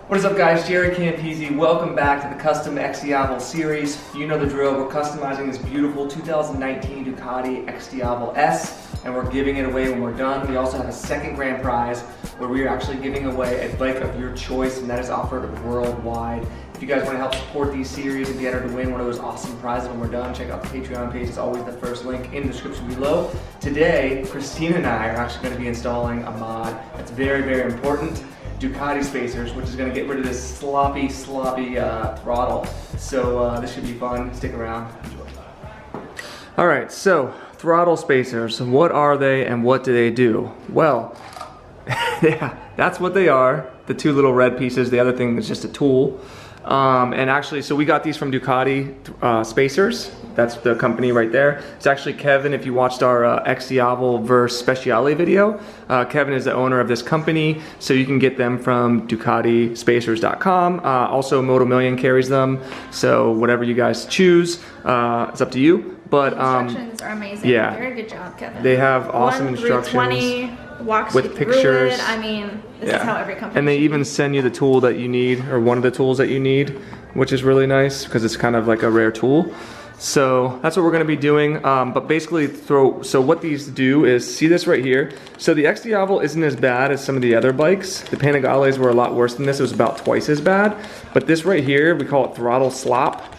What is up, guys? JaretCampisi. Welcome back to the Custom Xdiavel series. You know the drill. We're customizing this beautiful 2019 Ducati Xdiavel S, and we're giving it away when we're done. We also have a second grand prize where we are actually giving away a bike of your choice, and that is offered worldwide. If you guys want to help support these series and be entered to win one of those awesome prizes when we're done, check out the Patreon page. It's always the first link in the description below. Today, Christina and I are actually going to be installing a mod that's very, very important. Ducati Spacers, which is going to get rid of this sloppy throttle. So this should be fun. Stick around. Enjoy. All right, so throttle spacers. What are they and what do they do? Well, yeah, that's what they are. The two little red pieces. The other thing is just a tool. And actually, so we got these from Ducati Spacers. That's the company right there. It's actually Kevin, if you watched our Xdiavel versus Speciale video. Kevin is the owner of this company, so you can get them from DucatiSpacers.com. Also, Moto Million carries them, so whatever you guys choose, it's up to you. But the instructions are amazing. Yeah. Very good job, Kevin. They have awesome instructions. 1-20 walks with you through pictures. it. I mean, this is how every company And they should even be. send you the tool that you need, or one of the tools that you need, which is really nice because it's kind of like a rare tool. So that's what we're going to be doing. But basically, so what these do is, see this right here? So the Xdiavel isn't as bad as some of the other bikes. The Panigales were a lot worse than this. It was about twice as bad. But this right here, we call it Throttle Slop.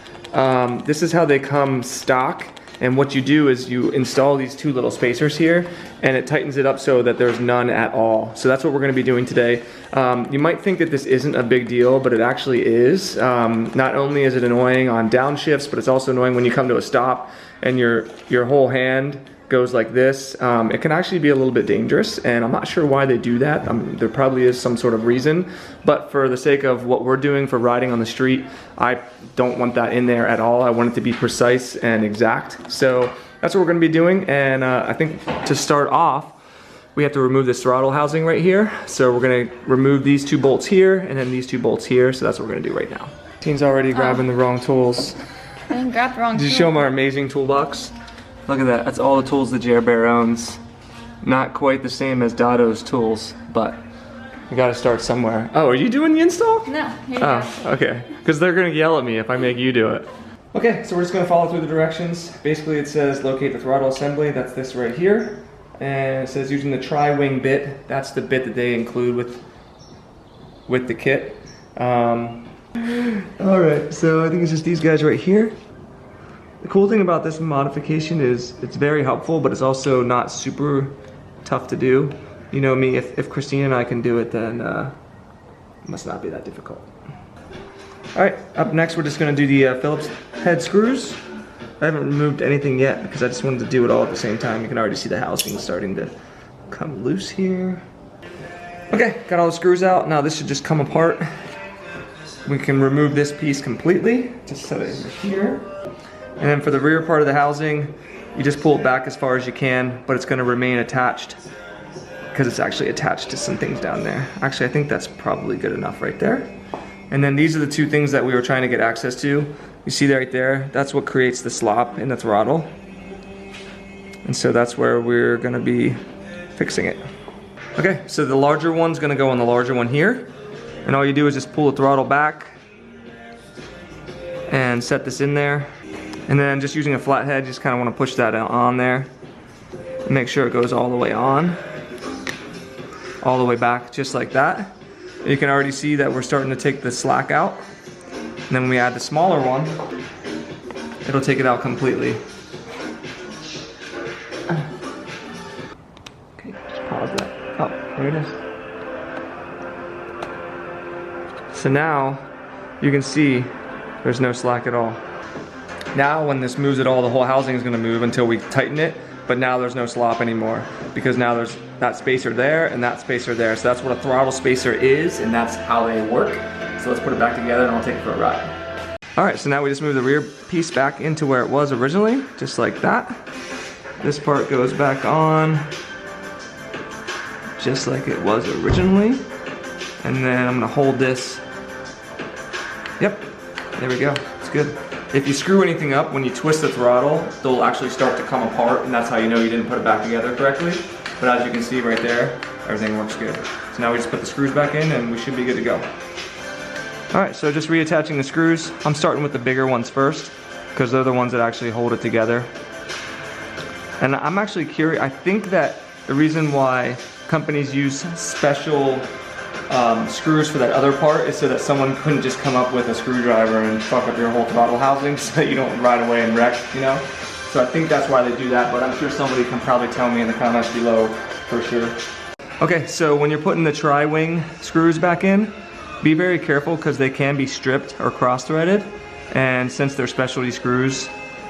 This is how they come stock. And what you do is you install these two little spacers here, and it tightens it up so that there's none at all. So that's what we're going to be doing today. You might think that this isn't a big deal, but it actually is. Not only is it annoying on downshifts, but it's also annoying when you come to a stop and your whole hand goes like this. It can actually be a little bit dangerous, and I'm not sure why they do that. There probably is some sort of reason, but for the sake of what we're doing for riding on the street, I don't want that in there at all. I want it to be precise and exact. So that's what we're going to be doing, and I think to start off, we have to remove this throttle housing right here. So we're going to remove these two bolts here, and then these two bolts here, so that's what we're going to do right now. Teen's already grabbing the wrong tools. I didn't grab the wrong Did you tool. show them our amazing toolbox? Look at that, that's all the tools that Jaret owns. Not quite the same as Dado's tools, but we gotta start somewhere. Oh, are you doing the install? No, here you Oh, go. okay. Because they're gonna yell at me if I make you do it. Okay, so we're just gonna follow through the directions. Basically it says locate the throttle assembly, that's this right here. And it says using the tri-wing bit, that's the bit that they include with the kit. Alright, so I think it's just these guys right here. The cool thing about this modification is it's very helpful, but it's also not super tough to do. You know me, if Christina and I can do it, then it must not be that difficult. Alright, up next we're just going to do the Phillips head screws. I haven't removed anything yet because I just wanted to do it all at the same time. You can already see the housing starting to come loose here. Okay, got all the screws out. Now this should just come apart. We can remove this piece completely. Just set it in here. And then for the rear part of the housing, you just pull it back as far as you can, but it's going to remain attached because it's actually attached to some things down there. Actually, I think that's probably good enough right there. And then these are the two things that we were trying to get access to. You see right there, that's what creates the slop in the throttle. And so that's where we're going to be fixing it. Okay, so the larger one's going to go on the larger one here. And all you do is just pull the throttle back and set this in there. And then just using a flathead, just kind of want to push that on there. Make sure it goes all the way on. All the way back, just like that. And you can already see that we're starting to take the slack out. And then when we add the smaller one, it'll take it out completely. Okay, just pause that. Oh, there it is. So now, you can see there's no slack at all. Now when this moves at all, the whole housing is going to move until we tighten it, but now there's no slop anymore because now there's that spacer there and that spacer there. So that's what a throttle spacer is, and that's how they work. So let's put it back together and I'll take it for a ride. Alright, so now we just move the rear piece back into where it was originally, just like that. This part goes back on, just like it was originally. And then I'm going to hold this. Yep, there we go, it's good. If you screw anything up, when you twist the throttle, they'll actually start to come apart, and that's how you know you didn't put it back together correctly. But as you can see right there, everything works good. So now we just put the screws back in and we should be good to go. Alright, so just reattaching the screws. I'm starting with the bigger ones first, because they're the ones that actually hold it together. And I'm actually curious, I think that the reason why companies use special screws for that other part is so that someone couldn't just come up with a screwdriver and fuck up your whole throttle housing so that you don't ride away and wreck, you know? So I think that's why they do that, but I'm sure somebody can probably tell me in the comments below for sure. Okay, so when you're putting the tri-wing screws back in, be very careful because they can be stripped or cross-threaded, and since they're specialty screws,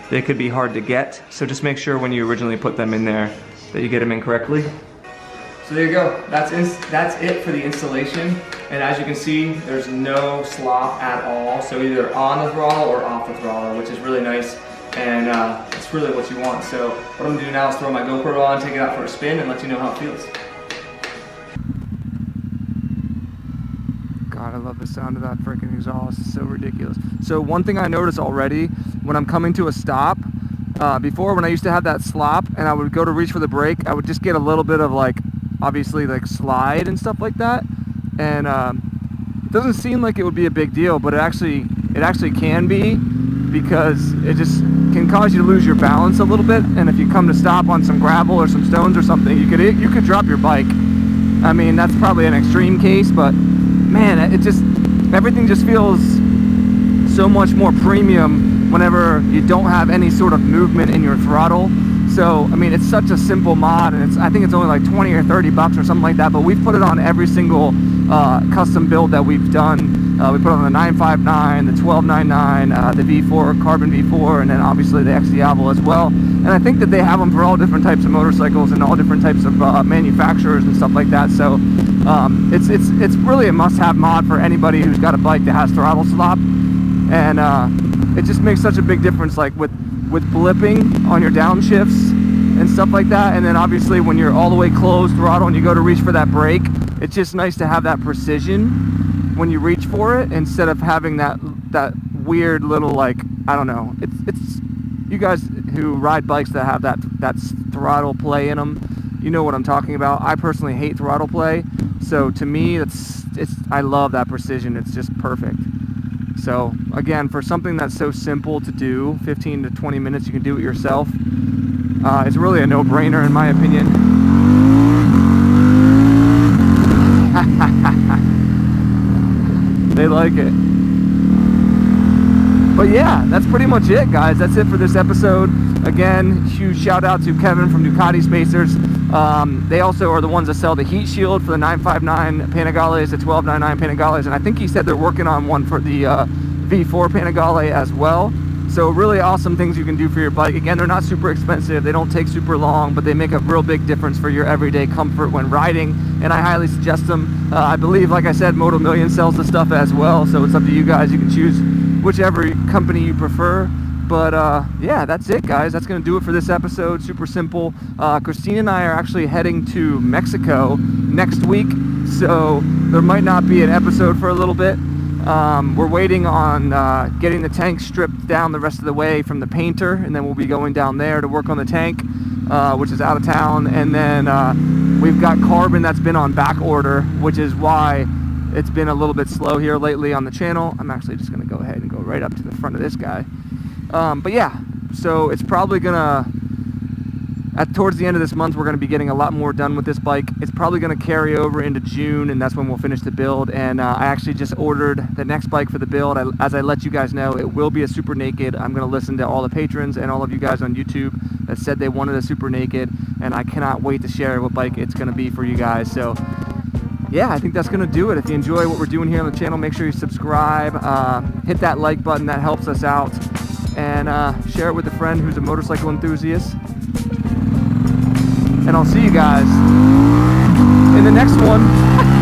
they could be hard to get. So just make sure when you originally put them in there that you get them in correctly. So there you go. That's it for the installation. And as you can see, there's no slop at all. So either on the throttle or off the throttle, which is really nice. And it's really what you want. So what I'm gonna do now is throw my GoPro on, take it out for a spin, and let you know how it feels. God, I love the sound of that freaking exhaust. It's so ridiculous. So one thing I noticed already, when I'm coming to a stop, before when I used to have that slop and I would go to reach for the brake, I would just get a little bit of like, obviously like slide and stuff like that. And it doesn't seem like it would be a big deal, but it actually can be, because it just can cause you to lose your balance a little bit. And if you come to stop on some gravel or some stones or something, you could drop your bike. I mean, that's probably an extreme case, but man, everything just feels so much more premium whenever you don't have any sort of movement in your throttle. So, I mean, it's such a simple mod, and I think it's only like 20 or 30 bucks or something like that, but we've put it on every single custom build that we've done. We put it on the 959, the 1299, the V4, carbon V4, and then obviously the Xdiavel as well. And I think that they have them for all different types of motorcycles and all different types of manufacturers and stuff like that. So it's really a must-have mod for anybody who's got a bike that has throttle slop. And it just makes such a big difference, like with blipping on your downshifts and stuff like that. And then obviously when you're all the way closed throttle and you go to reach for that brake, it's just nice to have that precision when you reach for it, instead of having that weird little, like, I don't know, it's you guys who ride bikes that have that throttle play in them, you know what I'm talking about. I personally hate throttle play, so to me I love that precision. It's just perfect. So again, for something that's so simple to do, 15 to 20 minutes, you can do it yourself. It's really a no-brainer in my opinion. They like it. But yeah, that's pretty much it, guys. That's it for this episode. Again, huge shout out to Kevin from Ducati Spacers. They also are the ones that sell the heat shield for the 959 Panigales, the 1299 Panigales, and I think he said they're working on one for the V4 Panigale as well. So really awesome things you can do for your bike. Again, they're not super expensive, they don't take super long, but they make a real big difference for your everyday comfort when riding, and I highly suggest them. I believe, like I said, Moto Million sells the stuff as well, so it's up to you guys. You can choose whichever company you prefer. But yeah, that's it, guys. That's going to do it for this episode. Super simple. Christina and I are actually heading to Mexico next week, so there might not be an episode for a little bit. We're waiting on getting the tank stripped down the rest of the way from the painter, and then we'll be going down there to work on the tank, which is out of town. And then we've got carbon that's been on back order, which is why it's been a little bit slow here lately on the channel. I'm actually just going to go ahead and go right up to the front of this guy. But yeah, so it's probably gonna, towards the end of this month, we're gonna be getting a lot more done with this bike. It's probably gonna carry over into June, and that's when we'll finish the build. And I actually just ordered the next bike for the build. As I let you guys know, it will be a Super Naked. I'm gonna listen to all the patrons and all of you guys on YouTube that said they wanted a Super Naked, and I cannot wait to share what bike it's gonna be for you guys. So yeah, I think that's gonna do it. If you enjoy what we're doing here on the channel, make sure you subscribe, hit that like button, that helps us out. And share it with a friend who's a motorcycle enthusiast. And I'll see you guys in the next one.